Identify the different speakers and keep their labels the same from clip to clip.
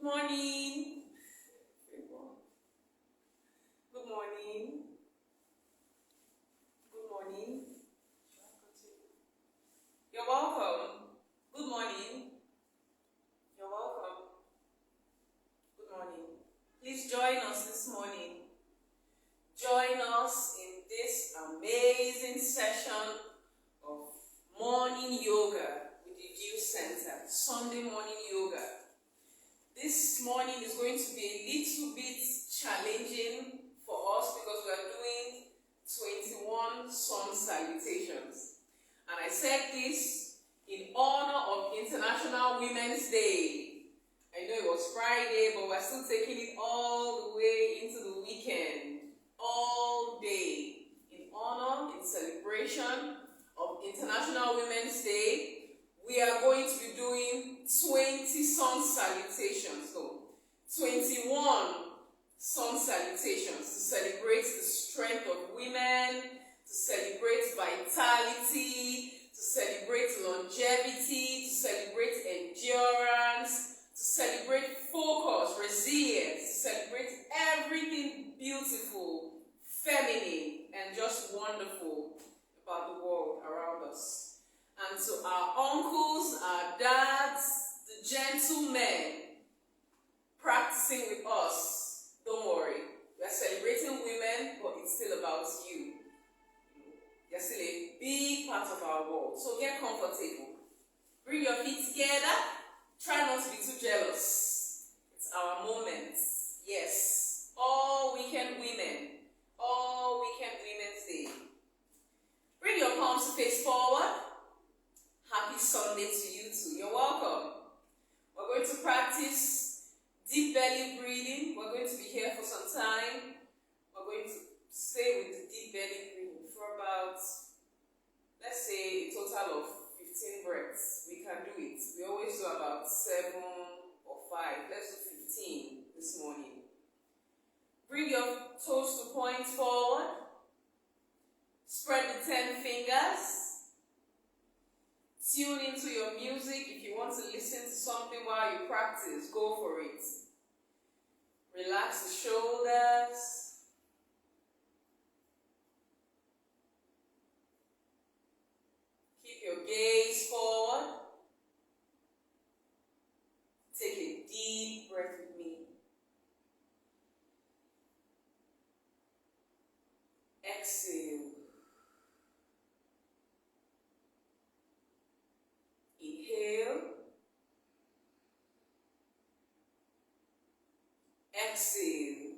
Speaker 1: morning. Good morning. Good morning. You're welcome. Good morning. You're welcome. Good morning. Please join us this morning. Join us in this amazing session of morning yoga with the Dew Center, Sunday morning yoga. This morning is going to be a little bit challenging for us because we are doing 21 sun salutations. And I said this in honor of International Women's Day. I know it was Friday, but we're still taking it all the way into the weekend. All day. In honor, in celebration of International Women's Day, we are going to be doing 20 sun salutations. So, 21 sun salutations to celebrate the strength of women, to celebrate vitality, to celebrate longevity, to celebrate endurance, to celebrate focus, resilience, to celebrate everything beautiful, feminine, and just wonderful about the world around us. And to our uncles, our dads, the gentlemen practicing with us, don't worry. We are celebrating women, but it's still about you. You're still a big part of our world. So get comfortable. Bring your feet together. Try not to be too jealous. It's our moment. Yes. All weekend women. All weekend Women's Day. Bring your palms to face forward. Happy Sunday to you too. You're welcome. We're going to practice deep belly breathing. We're going to be here for some time. We're going to stay with the deep belly breathing for about, let's say, a total of 15 breaths. We can do it. We always do about 7 or 5. Let's do 15 this morning. Bring your toes to point forward. Spread the 10 fingers. Tune into your music. If you want to listen to something while you practice, go for it. Relax the shoulders. Keep your gaze forward. Take a deep breath with me. Exhale. Inhale. Exhale.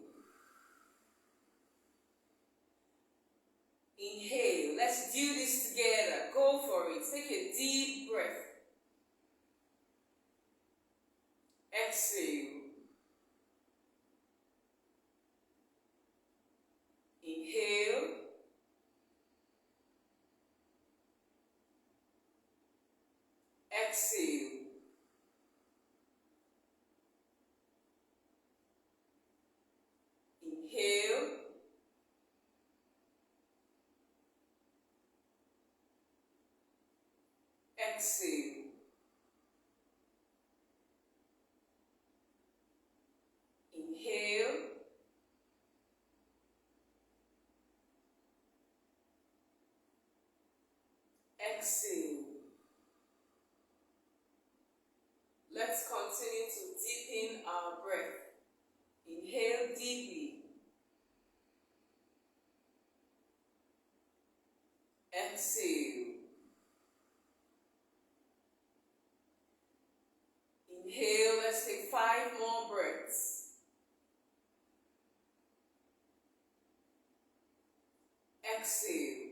Speaker 1: Inhale. Let's do this together. Go for it. Take a deep breath. Exhale. Inhale. Exhale. Inhale. Exhale. Inhale. Exhale. Let's continue to deepen our breath. Inhale deeply. Exhale. Inhale. Let's take 5 more breaths. Exhale.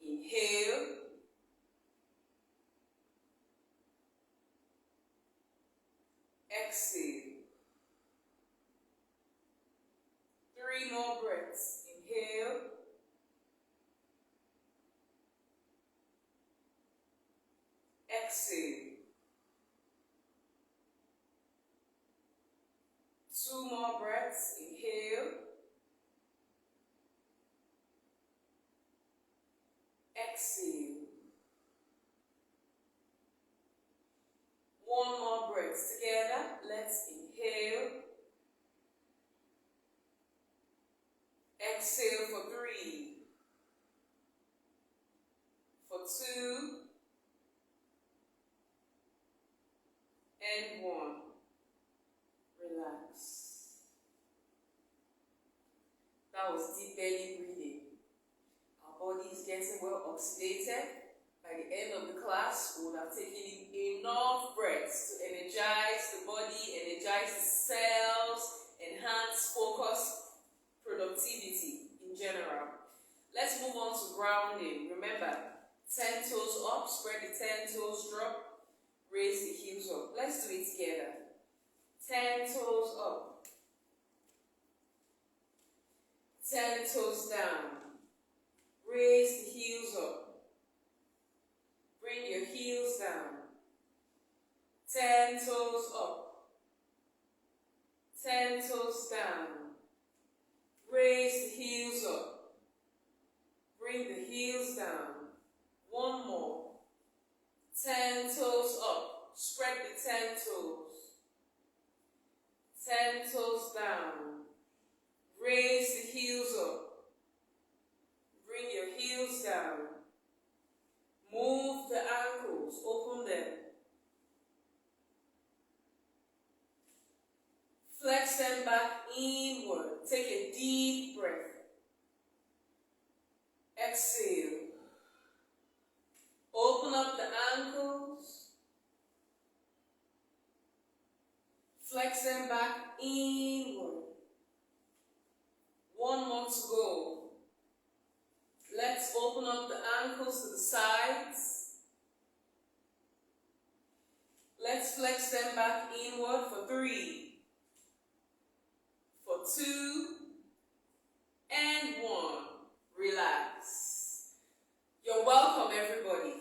Speaker 1: Inhale. Exhale. 3 more breaths. Inhale. Exhale. 2 more breaths. Inhale. Exhale. Exhale for 3, for 2, and 1. Relax. That was deep belly breathing. Our body is getting well oxidated. By the end of the class, we will have taken in enough breaths to energize the body, energize the cells, enhance focus, productivity in general. Let's move on to grounding. Remember, 10 toes up, spread the 10 toes, drop, raise the heels up. Let's do it together. 10 toes up, 10 toes down, raise the heels up. Bring your heels down. 10 toes up. 10 toes down. Raise the heels up. Bring the heels down. One more. 10 toes up. Spread the 10 toes. 10 toes down. Raise the heels up. Bring your heels down. Move the ankles, open them. Flex them back inward. Take a deep breath. Exhale. Open up the ankles. Flex them back inward. One more to go. Let's open up the ankles to the sides. Let's flex them back inward for 3, for 2, and 1. Relax. You're welcome, everybody.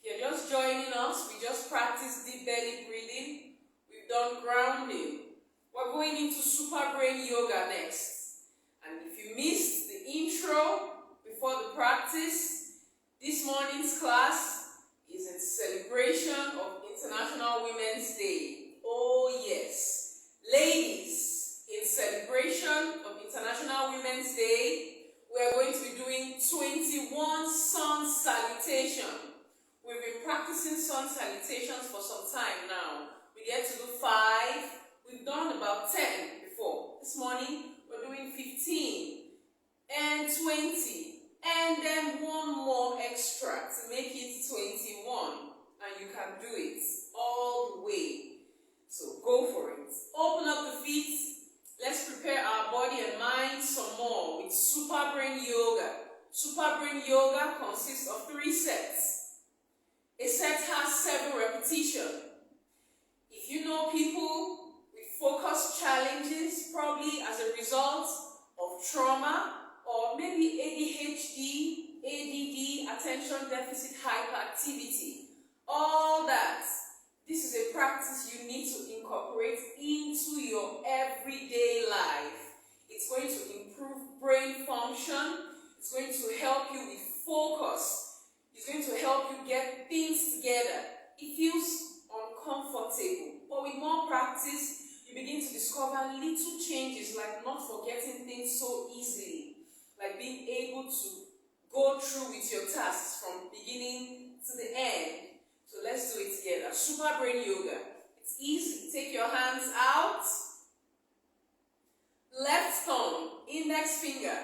Speaker 1: If you're just joining us, we just practiced deep belly breathing. We've done grounding. We're going into super brain yoga next. And if you missed the intro, before the practice, this morning's class is in celebration of International Women's Day. Oh yes. Ladies, in celebration of International Women's Day, we are going to be doing 21 sun salutation. We've been practicing sun salutations for some time now. We get to do 5. We've done about 10 before. This morning, we're doing 15 and 20. And then one more extra to make it 21. And you can do it all the way. So go for it. Open up the feet. Let's prepare our body and mind some more with Super Brain Yoga. Super Brain Yoga consists of 3 sets. A set has 7 repetitions. If you know people with focus challenges, probably as a result of trauma, or maybe ADHD, ADD, attention deficit hyperactivity, all that, this is a practice you need to incorporate into your everyday life. It's going to improve brain function. It's going to help you with focus. It's going to help you get things together. It feels uncomfortable, but with more practice, you begin to discover little changes like not forgetting things so easily. Like being able to go through with your tasks from beginning to the end. So let's do it together. Super Brain Yoga. It's easy. Take your hands out. Left thumb, index finger.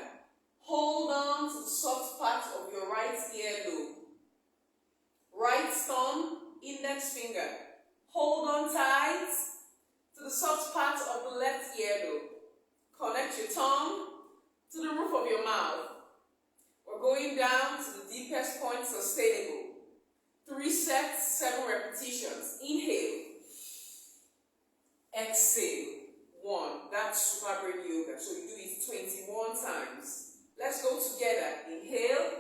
Speaker 1: Hold on to the soft part of your right earlobe. Right thumb, index finger. Hold on tight to the soft part of the left earlobe. Connect your tongue to the roof of your mouth. We're going down to the deepest point, sustainable. 3 sets, 7 repetitions. Inhale. Exhale. 1. That's Super Brain Yoga. So you do it 21 times. Let's go together. Inhale.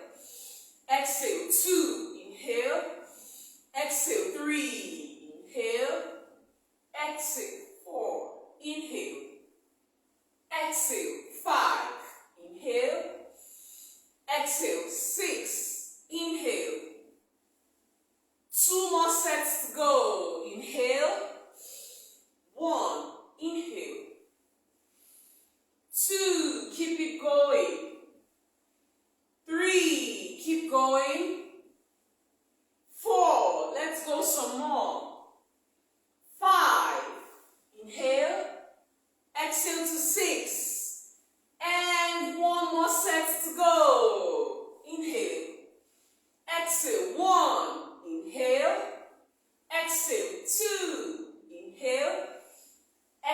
Speaker 1: Exhale. 2. Inhale. Exhale. 3. Inhale. Exhale. 4. Inhale. Exhale. 5. Inhale. Exhale. 6. Inhale. 2 more sets to go. Inhale. 1. Inhale. 2. Keep it going. to 6. And one more set to go. Inhale. Exhale. 1. Inhale. Exhale. 2. Inhale.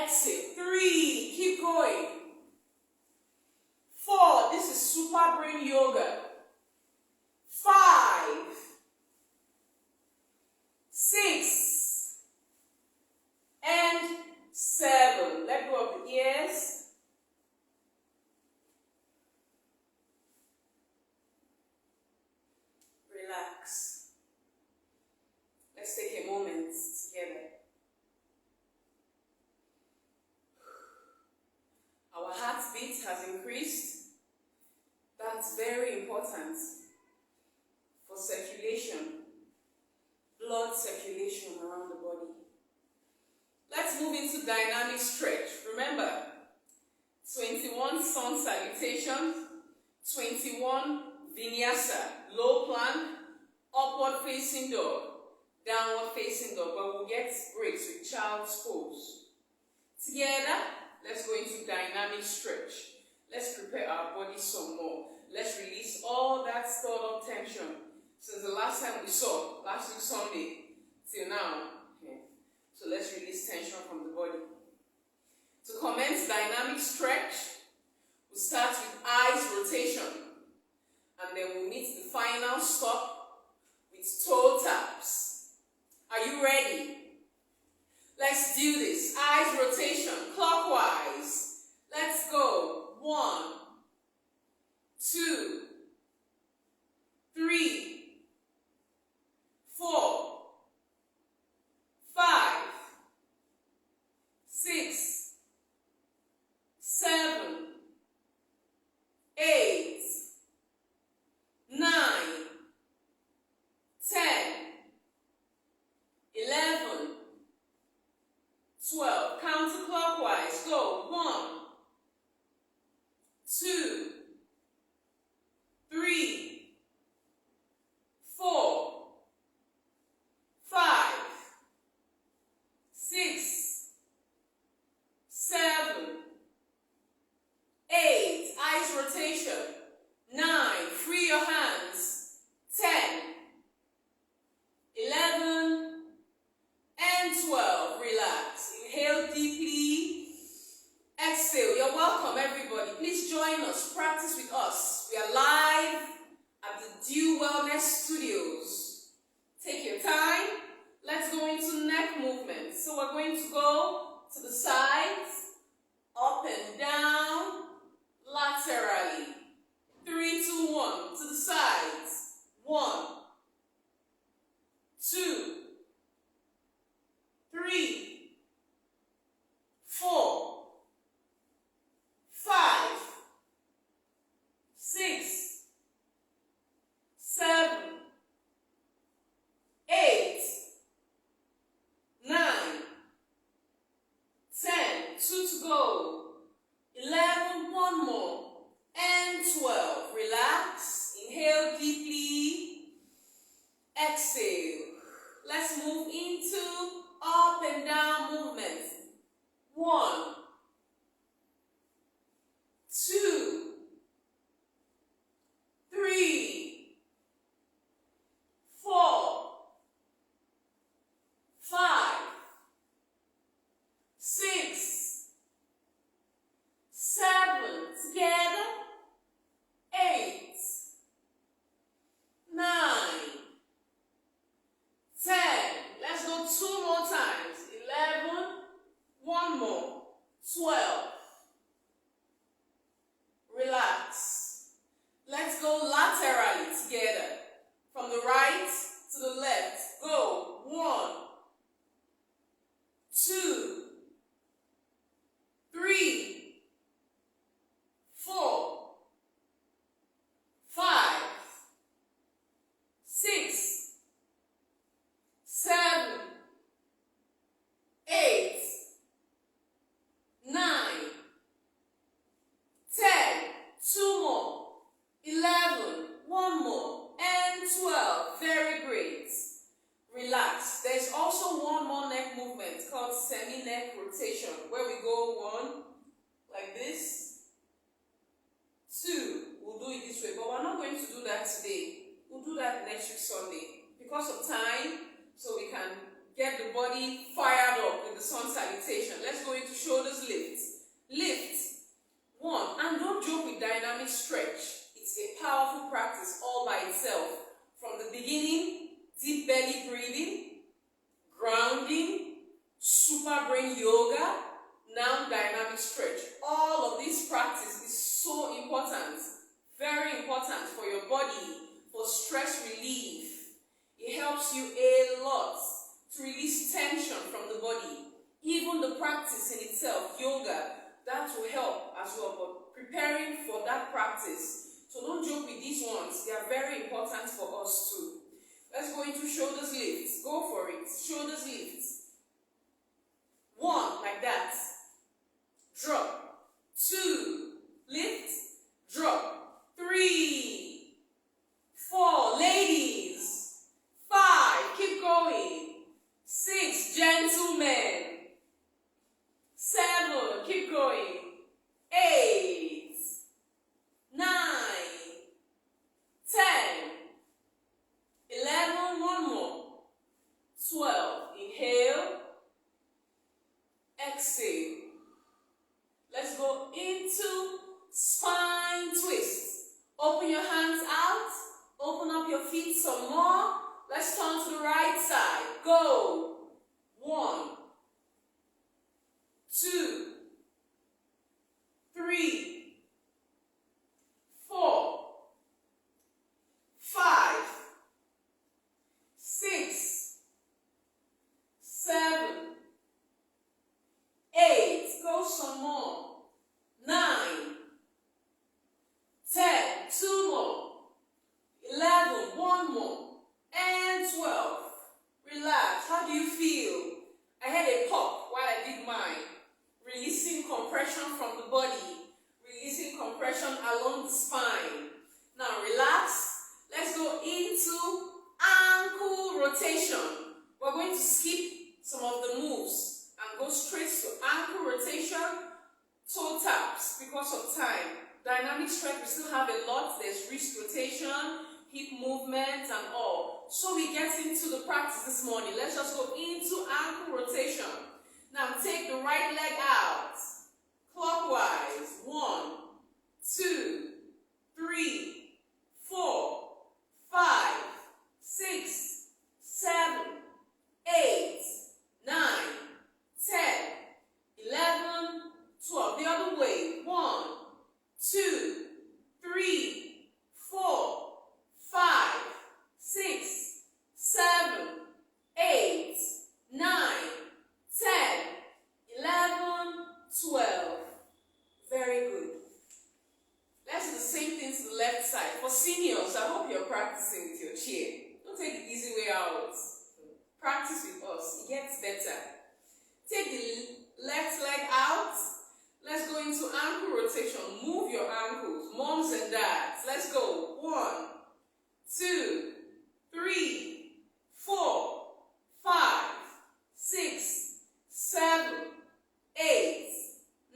Speaker 1: Exhale. 3. Keep going. 4. This is super brain yoga. 5. 6. And 7. Let go of the ears. Relax. Let's take a moment together. Our heartbeat has increased. That's very important for circulation, blood circulation around the body. Let's move into dynamic stretch. Remember, 21 sun salutation, 21 vinyasa, low plank, upward facing dog, downward facing dog, but we'll get breaks with child's pose. Together, let's go into dynamic stretch. Let's prepare our body some more. Let's release all that stored up tension since the last time we saw, last week Sunday, till now. Okay. So let's release tension from the body. To commence dynamic stretch, we'll start with eyes rotation. And then we'll meet the final stop with toe taps. Are you ready? Let's do this. Eyes rotation, clockwise. Let's go. 1, 2, 3, 4, 5, 6, 7, 8, 9, 10, 11, 12. Counterclockwise. Go. 1, 2, 3, 4, 5, 6, 7, 8. Eyes rotation. 9. Free your hands. 10, 11, and 12. Relax. Inhale deeply. Exhale. You're welcome, everybody. Please join us. Practice with us. We are live at the Dew Wellness Studios. Take your time. Let's go into neck movements. So we're going to go to the sides, up and down, laterally. 3, 2, 1. To the sides. 1, 2, 3, 4, 5, 6, 7, 8, 9, 10. 2 to go. that today. We'll do that next week Sunday. Because of time, so we can get the body fired up with the sun salutation. Let's go into shoulders lift. Lift. 1. And don't joke with dynamic stretch. It's a powerful practice all by itself. From the beginning, deep belly breathing, grounding, super brain yoga, now dynamic stretch. All of this practice is so important, very important for your body, for stress relief. It helps you a lot to release tension from the body. Even the practice in itself, yoga, that will help as well, but preparing for that practice. So don't joke with these ones. They are very important for us too. Let's go into shoulders lift. Go for it. Shoulders lift. 1, like that. Drop. 2, lift, drop. 3, 4, ladies. 5, keep going. 6, gentlemen. 7, keep going. 8, 9, 10, 11, one more. 12, inhale, exhale. Let's go into spine twist. Open your hands out, open up your feet some more. Let's turn to the right side. Go. 1, 2, 3, 4, 5, 6, 7, 8, go some more. 9, 10, 2 more. 11, one more. And 12. Relax. How do you feel? I had a pop while I did mine. Releasing compression from the body. Releasing compression along the spine. Now relax. Let's go into ankle rotation. We're going to skip some of the moves and go straight to ankle rotation, toe taps because of time. Dynamic stretch, we still have a lot. There's wrist rotation, hip movement and all. So we get into the practice this morning. Let's just go into ankle rotation. Now take the right leg out. Clockwise. 1, 2, 3, 4, 5, 6, 7, 8, 9, 10, 11, 12. The other way. 1, 2, 3, 4, 5, 6, 7, 8, 9, 10, 11, 12. Very good. Let's do the same thing to the left side. For seniors, I hope you're practicing with your chair. Don't take the easy way out. Practice with us. It gets better. Take the left leg out. Let's go into ankle rotation. Move your ankles. Moms and dads. Let's go. 1, 2, 3, 4, 5, 6, 7, 8,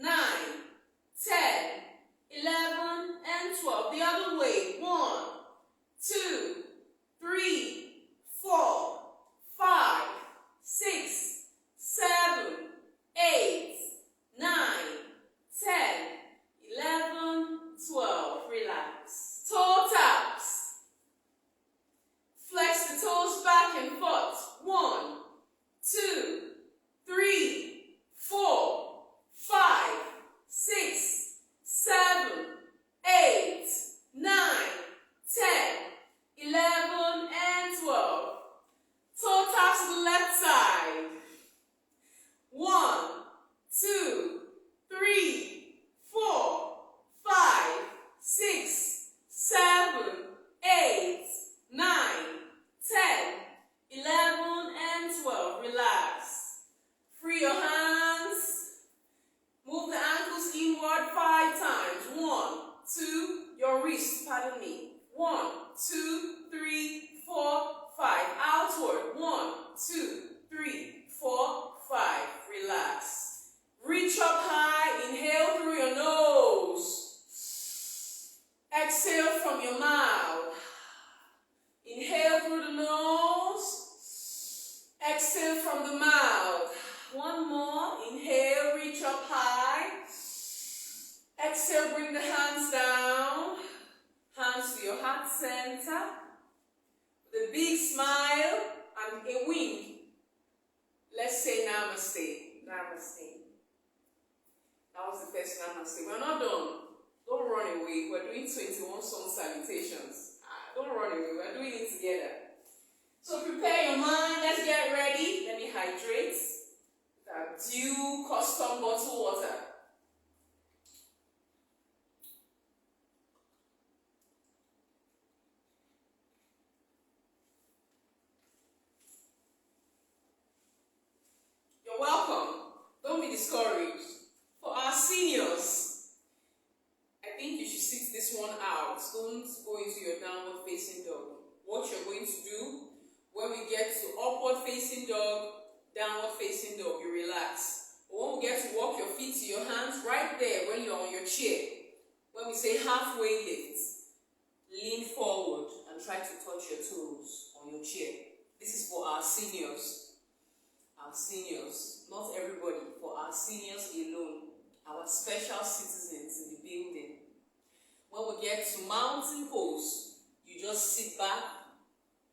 Speaker 1: 9, 10, 11, and 12. The other way. 1, 2, 3, 4, 5, 6, 7, 8, 9, 10, 11, 12. Relax. Toe taps. Flex the toes back and forth. 1, 2, 3, 4, 5, 6, 7, 8, 9, 10, 11, and 12. Toe taps to the left side. 1, 2, 3, 4, 5, 6, 7, 8, 9, 10, 11, and 12. Relax. Free your hands. Move the ankles inward 5 times. 1, 2, your wrist, pardon me. 1, 2, 3, 4, 5. Outward. 1, 2, 3, 4, 5. Relax. Reach up high. Inhale through your nose. Exhale from your mouth. Exhale, bring the hands down. Hands to your heart center. With a big smile and a wink. Let's say namaste. Namaste. That was the first namaste. We're not done. Don't run away. We're doing 21 sun salutations. Don't run away. We're doing it together. So prepare your mind. Let's get ready. Let me hydrate. That due custom bottled water. You're welcome. Don't be discouraged. For our seniors, I think you should sit this one out. Don't go into your downward facing dog. What you're going to do, when we get to upward facing dog, downward facing dog, you relax. But when we get to walk your feet to your hands, right there when you're on your chair, when we say halfway lift, lean forward and try to touch your toes on your chair. This is for our seniors. Our seniors, not everybody, for our seniors alone, our special citizens in the building. When we get to mountain pose, you just sit back,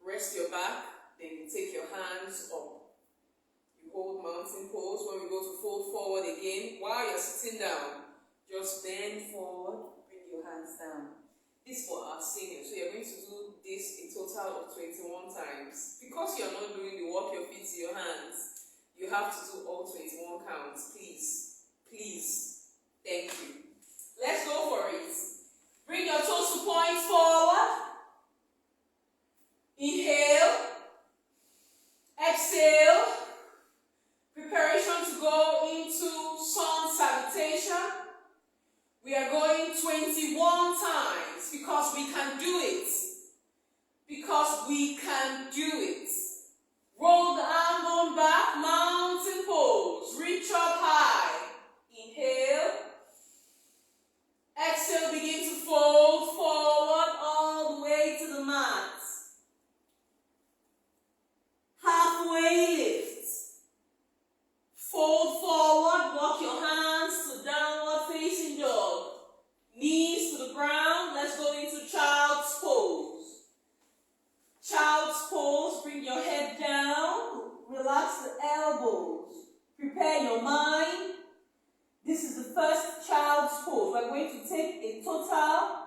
Speaker 1: rest your back, then you take your hands up. You hold mountain pose. When we go to fold forward again, while you're sitting down, just bend forward, bring your hands down. This is for our seniors. So you're going to do this a total of 21 times. Because you're not doing the walk your feet to your hands, you have to do all 21 counts. Please. Please. Thank you. Let's go for it. Bring your toes to point forward. Inhale. Exhale. Preparation to go into sun salutation. We are going 21 times because we can do it. Because we can do it. Roll the arm bone back, mountain pose. Reach up high. Inhale. Exhale, begin to fold forward all the way to the mat. Halfway lift. Fold forward, walk your hands to downward facing dog. Knees to the ground. Let's go into child's pose. Child's pose, bring your head down, relax the elbows, prepare your mind. This is the first child's pose. We're going to take a total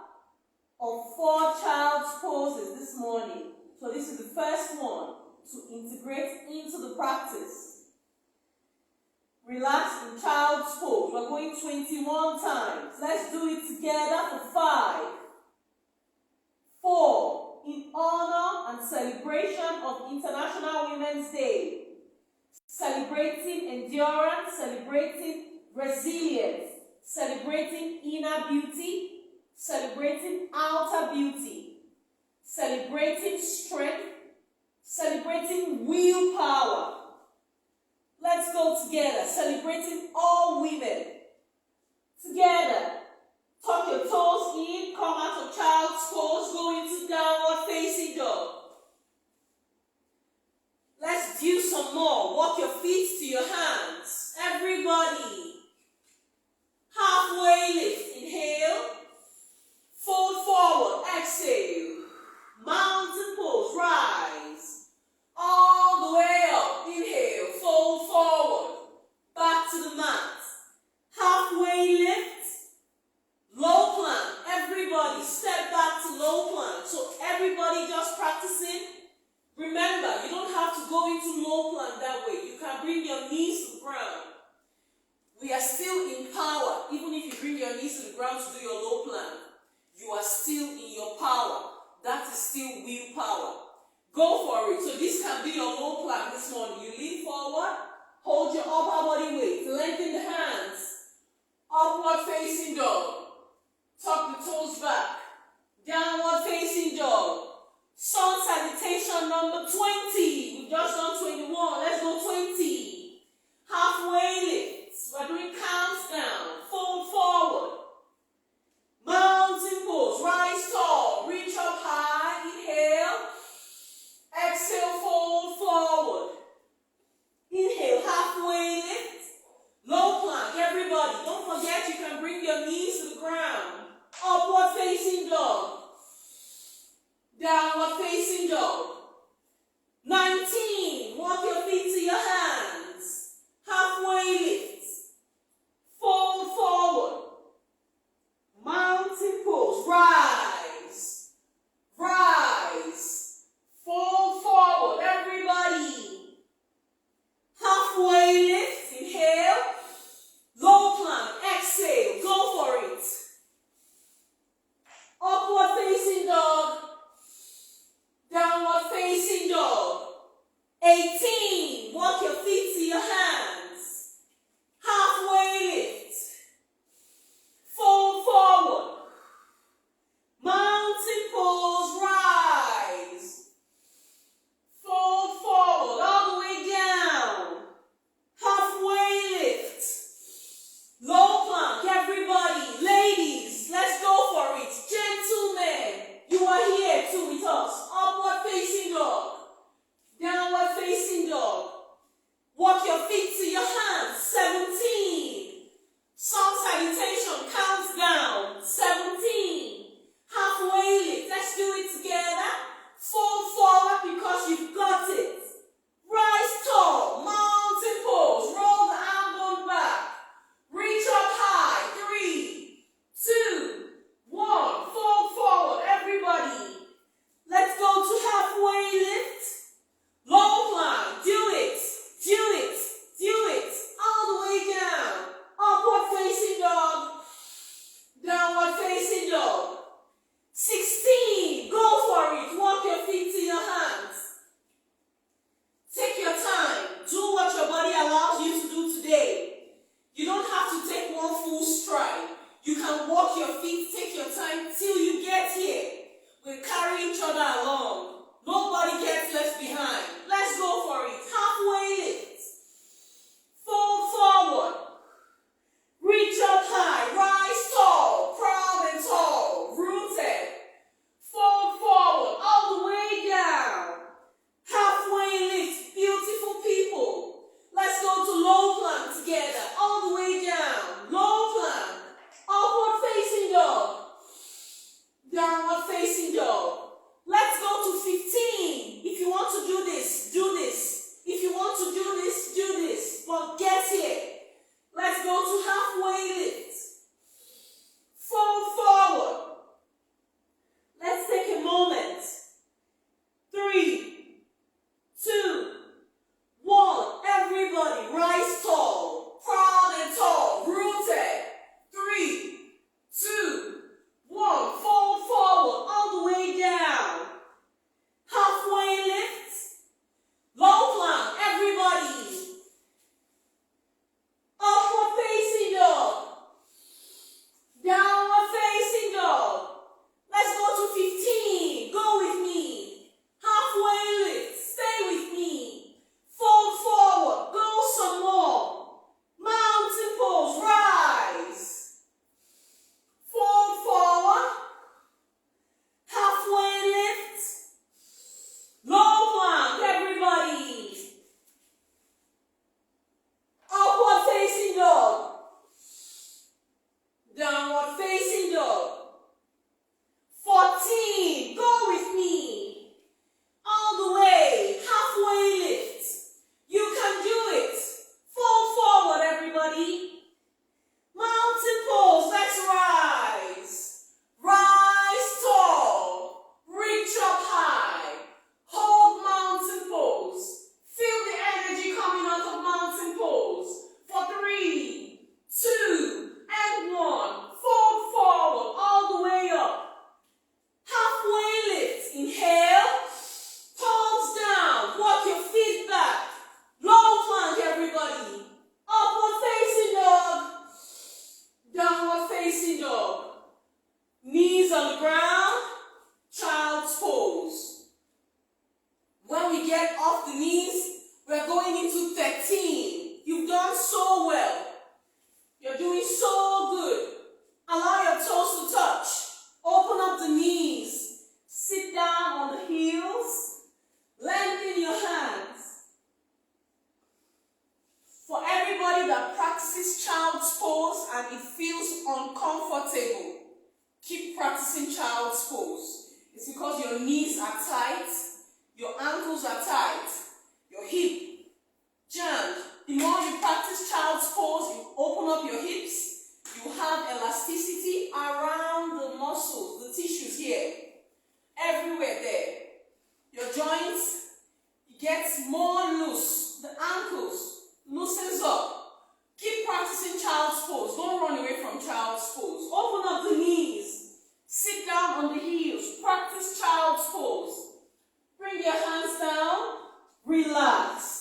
Speaker 1: of 4 child's poses this morning. So this is the first one to integrate into the practice. Relax in child's pose. We're going 21 times. Let's do it together for 5, 4, in honor and celebration of International Women's Day. Celebrating endurance, celebrating resilience, celebrating inner beauty, celebrating outer beauty, celebrating strength, celebrating willpower. Let's go together, celebrating all women. Together. Tuck your toes in, come out of child's pose, go into downward facing dog. Let's do some more. Walk your feet to your hands. Everybody. Halfway lift. Inhale. Fold forward. Exhale. Mountain pose. Rise. All the way up. Inhale. Fold forward. Back to the mat. Halfway lift. Low plank. Everybody step back to low plank. So everybody just practicing. Remember, you don't have to go into low plank that way. You can bring your knees to the ground. We are still in power. Even if you bring your knees to the ground to do your low plank, you are still in your power. That is still willpower. Go for it. So this can be your low plank this morning. You lean forward, hold your upper body weight, lengthen the hands, upward facing dog. Tuck the toes back. Downward facing dog. Sun salutation number 20. We've just done 21. Let's go 20. Halfway lift. We're doing counts down. Fold forward. Mountain pose. Rise tall. Reach up high. Inhale. Exhale. Fold forward. Inhale. Halfway lift. Low plank. Everybody, don't forget you can bring your knees to the ground. Upward facing dog. Downward facing dog. 19. Walk your feet to your hands. Halfway lift. Fold forward. Mountain pose. Rise. Rise. Fold forward. Everybody. Halfway lift. Inhale. Low plank. Exhale. Go for it. Upward facing dog. Downward facing dog. 18. Walk your feet to your hands. Halfway lift. Fold forward. Mountain pose. Rise. Fold forward. All the way down. Halfway lift. Low plank. Everybody. Ladies, let's go for it. Gentlemen, you are here too with us. Upward facing dog. Downward facing dog. Walk your feet to your hands. 17. Sun salutation. Count down. 17. Halfway lift. Let's do it together. Fold forward because you've got it. Rise tall. Mountain pose. Roll the arm bone back. Reach up high. 3, 2, 1. Fold forward. Everybody. Let's go to halfway lift. Low plank. Do it. Do it. Do it. All the way down. Upward facing dog. Downward facing dog. 16. Go for it. Walk your feet to your hands. Take your time. Do what your body allows you to do today. You don't have to take one full stride. You can walk your feet, take your time till you get here. We carry each other along. Nobody gets left behind. Let's go for it. Halfway lift. Fold forward. Reach up high. Rise tall. Proud and tall. Rooted. Fold forward. All the way down. Halfway lift. Beautiful people. Let's go to low plank together. All the way down. Low plank. Upward facing dog. Downward facing dog. Let's go to 15. If you want to do this, do this. If you want to do this, do this. But get here. Let's go to halfway lift. Fold forward. Let's take a moment. 3, 2, 1. Everybody rise tall. Proud and tall. Rooted. 3, 2, 1. Fold forward. All the way down. Halfway lift. Low plank. Everybody. Upward facing dog. Downward facing dog. Let's go to 15. Go with me. Halfway lift. Stay with me. Fold forward. Go some more. Mountain pose. Rise. Fold forward. Halfway lift. Low plank. Everybody. Upward facing dog. Downward facing dog. 14. Go with me. All the way. Halfway lift. You can do it. Fold forward, everybody. Mountain pose. Let's rise. Rise tall. Reach up high. Hold mountain pose. Feel the energy coming out of mountain pose. For 3, 2, and 1. Fold forward all the way up. Halfway lift. Inhale. Palms down. Walk your feet back. Low plank, everybody. Upward facing dog. Downward facing dog. Knees on the ground. Child's pose. When we get off the knees, we're going into 13. You've done so well. You're doing so good. Allow your toes to touch. Open up the knees. Sit down on the heels. Lengthen your hands. For everybody that practices child's pose and it feels uncomfortable, Keep practicing child's pose. It's because your knees are tight, your ankles are tight, your hip jammed. The more you practice child's pose, you open up your hips, you have elasticity around the muscles, the tissues here, everywhere there. Your joints gets more loose, the ankles loosens up. Keep practicing child's pose. Don't run away from child's pose. Open up the knees. Sit down on the heels. Practice child's pose. Bring your hands down. Relax.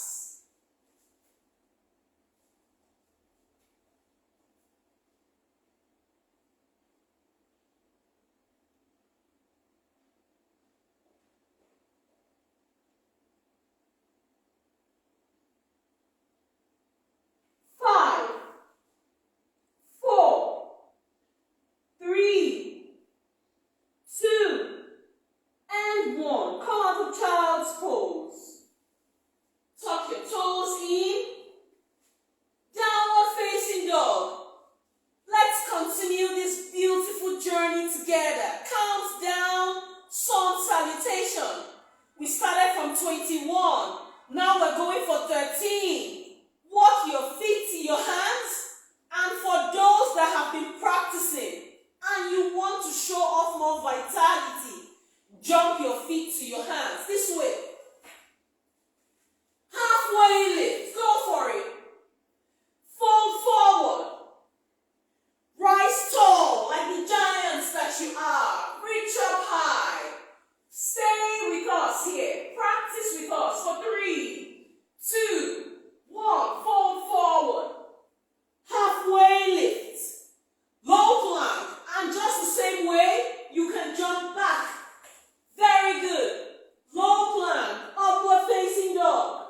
Speaker 1: We started from 21. Now we're going for 13. Walk your feet to your hands. And for those that have been practicing and you want to show off more vitality, jump your feet to your hands. This way. Halfway lift. Go for it. Fold forward. Rise tall like the giants that you are. Reach up high. Stay with us here. Practice with us for 3, 2, 1. Fold forward. Halfway lift. Low plank. And just the same way, you can jump back. Very good. Low plank. Upward facing dog.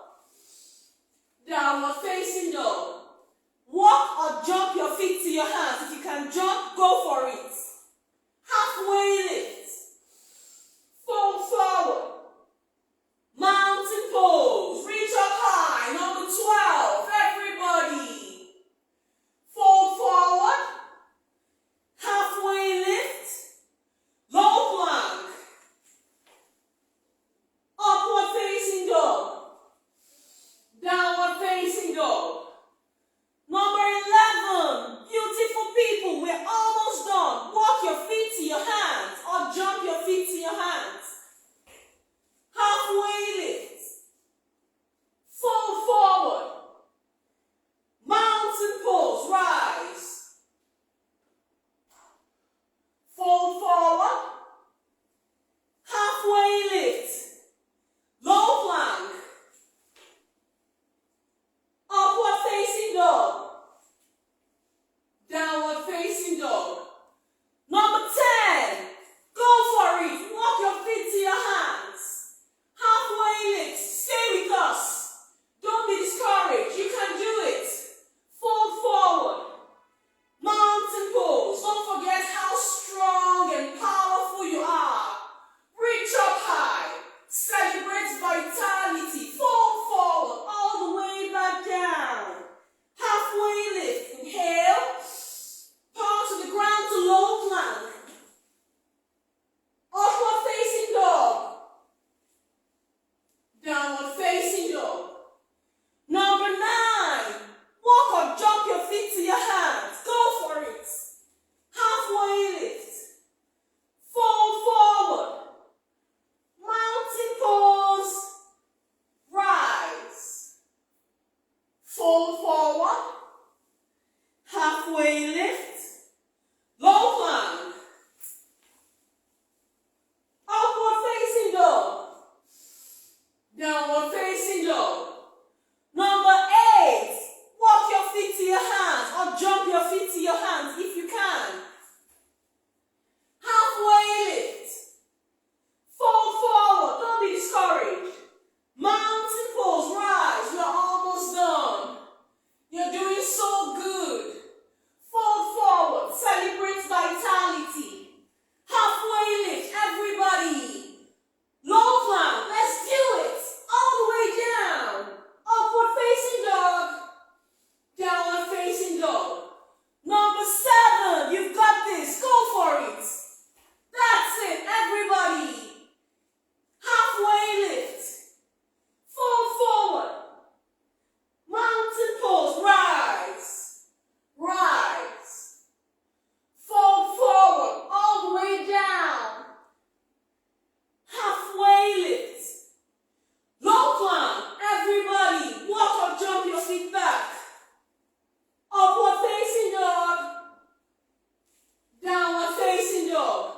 Speaker 1: dog.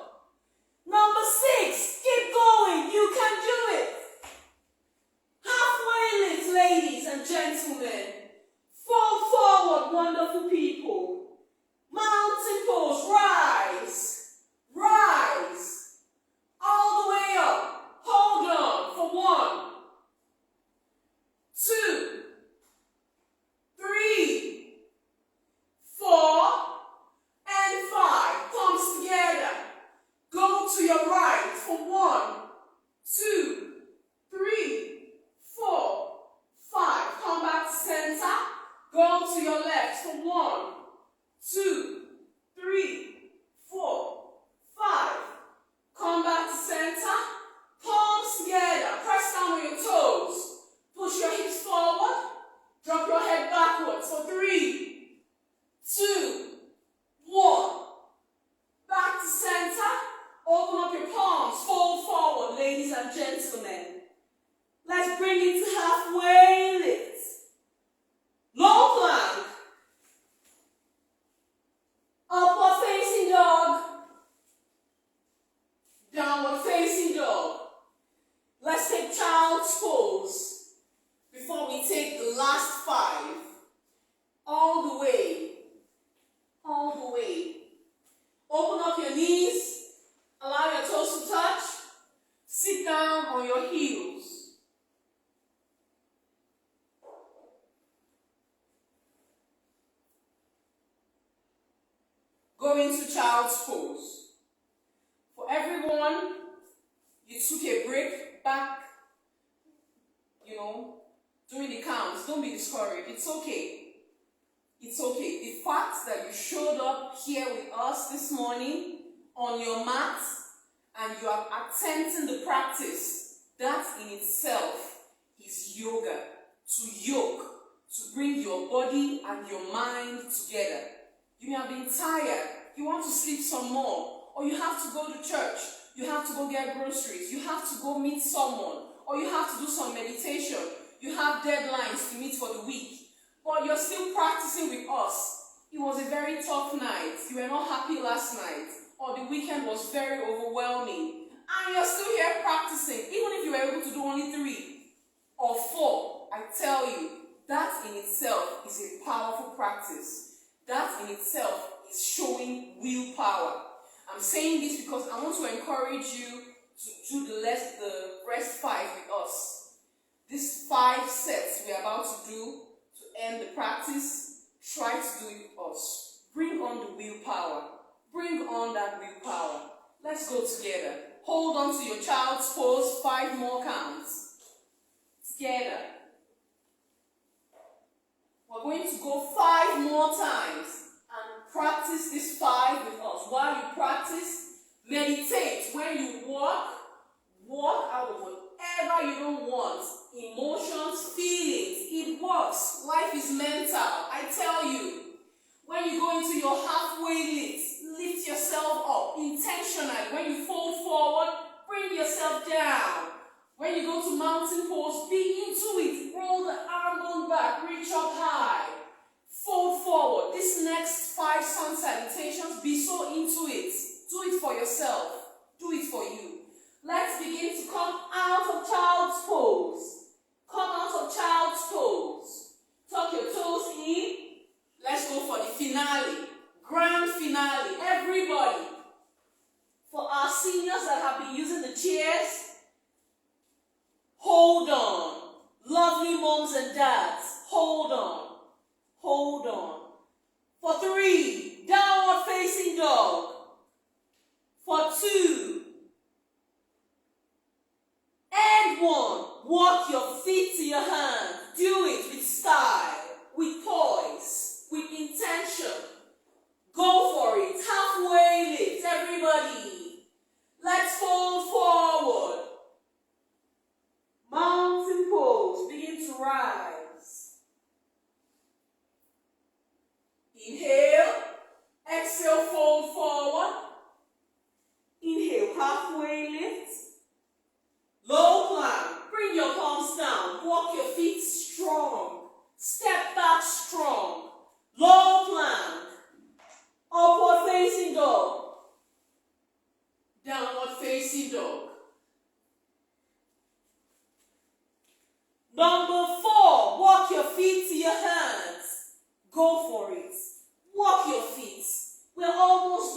Speaker 1: Number 6, keep going. You can do it. Halfway lift, ladies and gentlemen. Fall forward, wonderful people. Mountain pose, rise, rise. All the way up. Hold on for 1, 2, 3, 4, and 5. Palms together. Go to your right for 1, 2, 3, 4, 5. Come back to center. Go to your left for 1, 2, 3, 4, 5. Come back to center. Palms together. Press down on your toes. Push your hips forward. Drop your head backwards for 3, 2, 1. Back to center. Open up your palms. Fold forward, ladies and gentlemen. Let's bring it to halfway lift. Low plank. Upward facing dog. Downward facing dog. Let's take child's pose before we take the last 5. All the way. All the way. Open up your knees. Allow your toes to touch. Sit down on your heels. Go into child's pose. For everyone, you took a break back, doing the counts. Don't be discouraged. It's okay. It's okay. The fact that you showed up here with us this morning on your mat and you are attempting the practice, that in itself is yoga. To yoke, to bring your body and your mind together. You may have been tired. You want to sleep some more. Or you have to go to church. You have to go get groceries. You have to go meet someone. Or you have to do some meditation. You have deadlines to meet for the week. But you're still practicing with us. It was a very tough night. You were not happy last night. Or the weekend was very overwhelming. And you're still here practicing. Even if you were able to do only 3 or 4, I tell you, that in itself is a powerful practice. That in itself is showing willpower. I'm saying this because I want to encourage you to do the rest 5 with us. These 5 sets we're about to do to end the practice, try to do it with us. Bring on the willpower. Bring on that willpower. Let's go together. Hold on to your child's pose. 5 more counts. Together. We're going to go 5 more times and practice this 5 with us. While you practice, meditate. When you walk out of whatever you don't want. Emotions, feelings, it works. Life is mental. I tell you, when you go into your halfway lift yourself up intentionally. When you fold forward, bring yourself down. When you go to mountain pose, be into it. Roll the arm bone back, reach up high. Fold forward. This next 5 sun salutations, be so into it. Do it for yourself. Do it for you. Let's begin to come out of child's pose. Come out of child's pose. Tuck your toes in. Let's go for the finale. Grand finale. Everybody. For our seniors that have been using the chairs, hold on. Lovely moms and dads, hold on. Hold on. For 3, downward facing dog.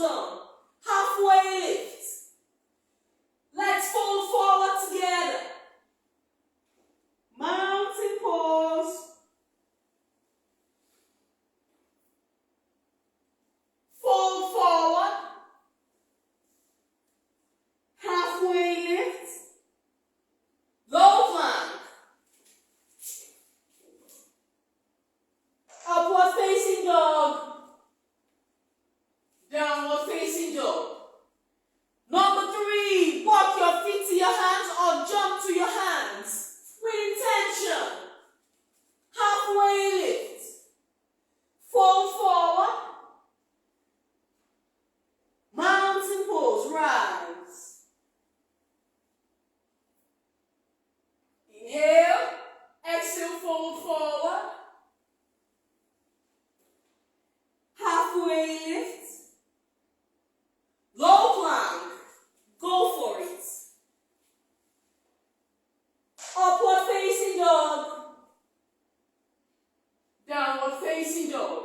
Speaker 1: done. Halfway lift. Let's fold forward together. Mountain pose. Fold forward. Halfway lift. Low plank. Upward facing dog. Downward facing dog. Number 3, walk your feet to your hands or jump to your hands with intention. Halfway lift. Fold forward. Mountain pose, rise. Inhale, exhale, fold forward. Halfway lift. Low plank. Go for it. Upward facing dog. Downward facing dog.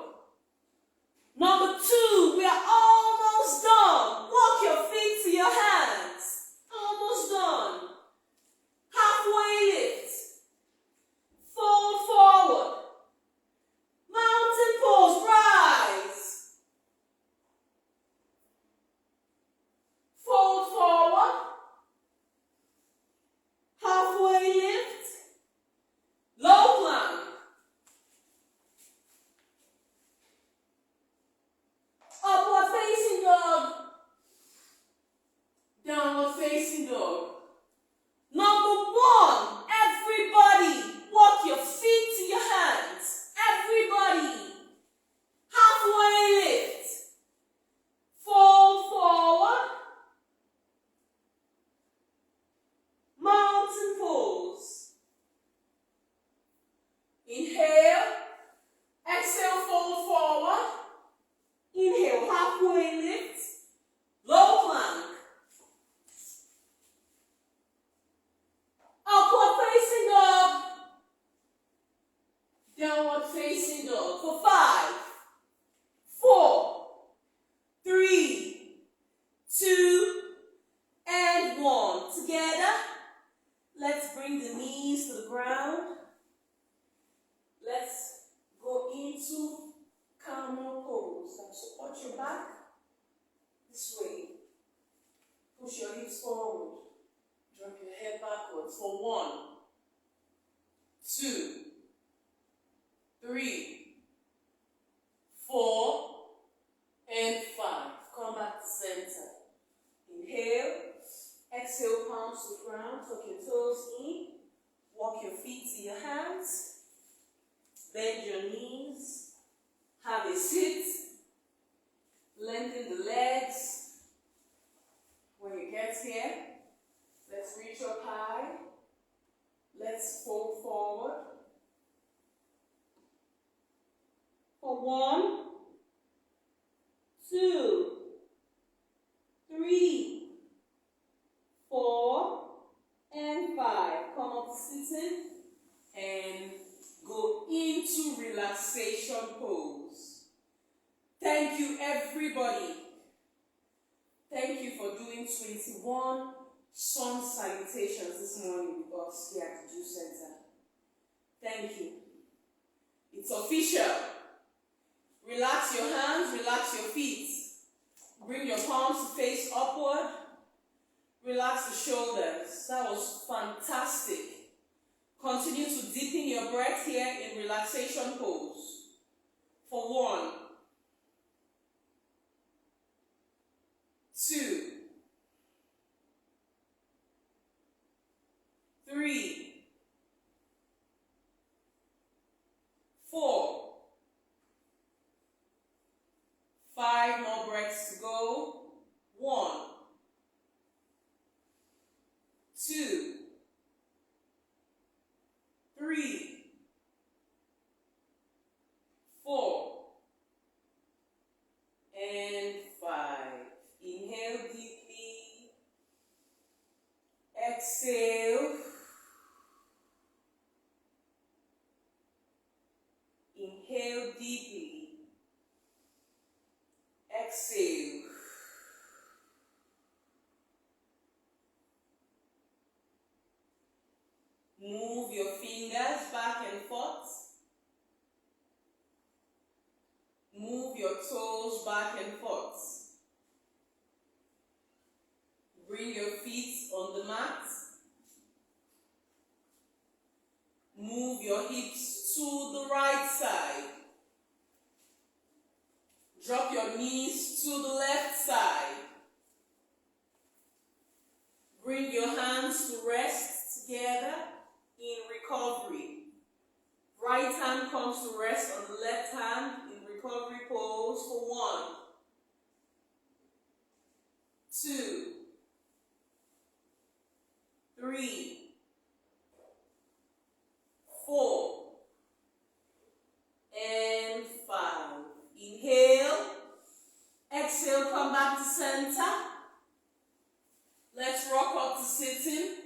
Speaker 1: Number 2, we are almost done. Walk your feet to your hands. Almost done. Halfway lift. Fold forward. Mountain pose, rise. Fold forward. Halfway lift. Low plank. Upward facing dog. Downward facing dog. Number 1, everybody, walk your feet to your hands. Everybody. Halfway lift. Fold forward. Mountain pose. Inhale. Exhale, fold forward. Inhale, halfway lift. Low plank. Upward facing dog. Downward facing dog. For 5, 4, 3, 2, and 1. Together, let's bring the knees to the ground. Let's go into camel pose. Now support your back this way. Push your hips forward. Drop your head backwards for 1, 2, 3, 4, and 5. Come back to center. Inhale. Exhale, palms to the ground. Tuck your toes in. Walk your feet to your hands. Bend your knees. Have a sit. Lengthen the legs. When you get here, let's reach up high. Let's fold forward. For 1, 2, 3, 4, and 5. Come up sitting and go into relaxation pose. Thank you, everybody. Thank you for doing 21 sun salutations this morning with us here at the Jew Center. Thank you. It's official. Relax your hands, relax your feet. Bring your palms to face upward. Relax the shoulders. That was fantastic. Continue to deepen your breath here in relaxation pose. For 1, 2, 3, 4, 5 more breaths to go. 1, 2, 3, 4, and 5. Inhale Bring your feet on the mat. Move your hips to the right side. Drop your knees to the left side. Bring your hands to rest together in recovery. Right hand comes to rest on the left hand in recovery pose for 1, 2, 3, 4, and 5. Inhale. Exhale, come back to center. Let's rock up to sitting.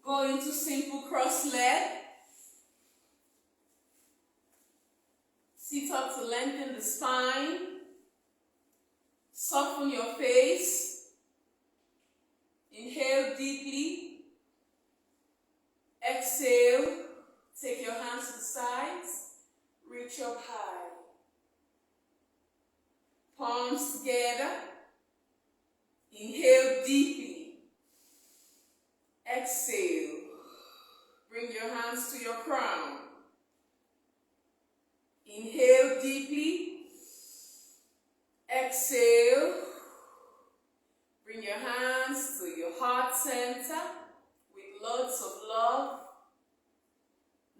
Speaker 1: Go into simple cross leg. Sit up to lengthen the spine. Soften your face. Inhale deeply. Exhale. Take your hands to the sides. Reach up high. Palms together. Inhale deeply. Exhale. Bring your hands to your crown. Inhale deeply. Exhale. Bring your hands to your heart center with lots of love.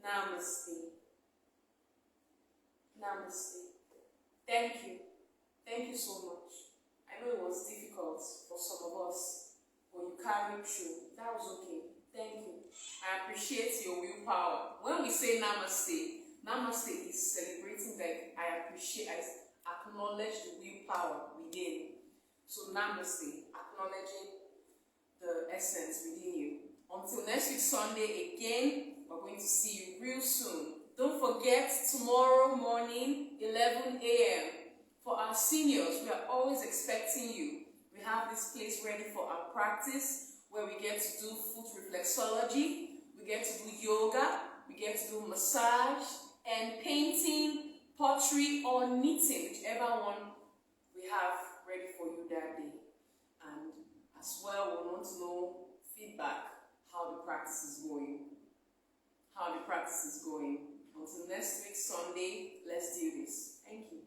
Speaker 1: Namaste. Namaste. Thank you. Thank you so much. I know it was difficult for some of us, but you carried through. That was okay. Thank you. I appreciate your willpower. When we say namaste, namaste is celebrating that I appreciate, I acknowledge the willpower within. So namaste, acknowledging the essence within you. Until next week Sunday again, we're going to see you real soon. Don't forget, tomorrow morning, 11 a.m. For our seniors, we are always expecting you. We have this place ready for our practice where we get to do foot reflexology, we get to do yoga, we get to do massage, and painting, pottery, or knitting, whichever one we have ready for you that day. And as well, we want to know feedback, how the practice is going. Until next week Sunday, let's do this. Thank you.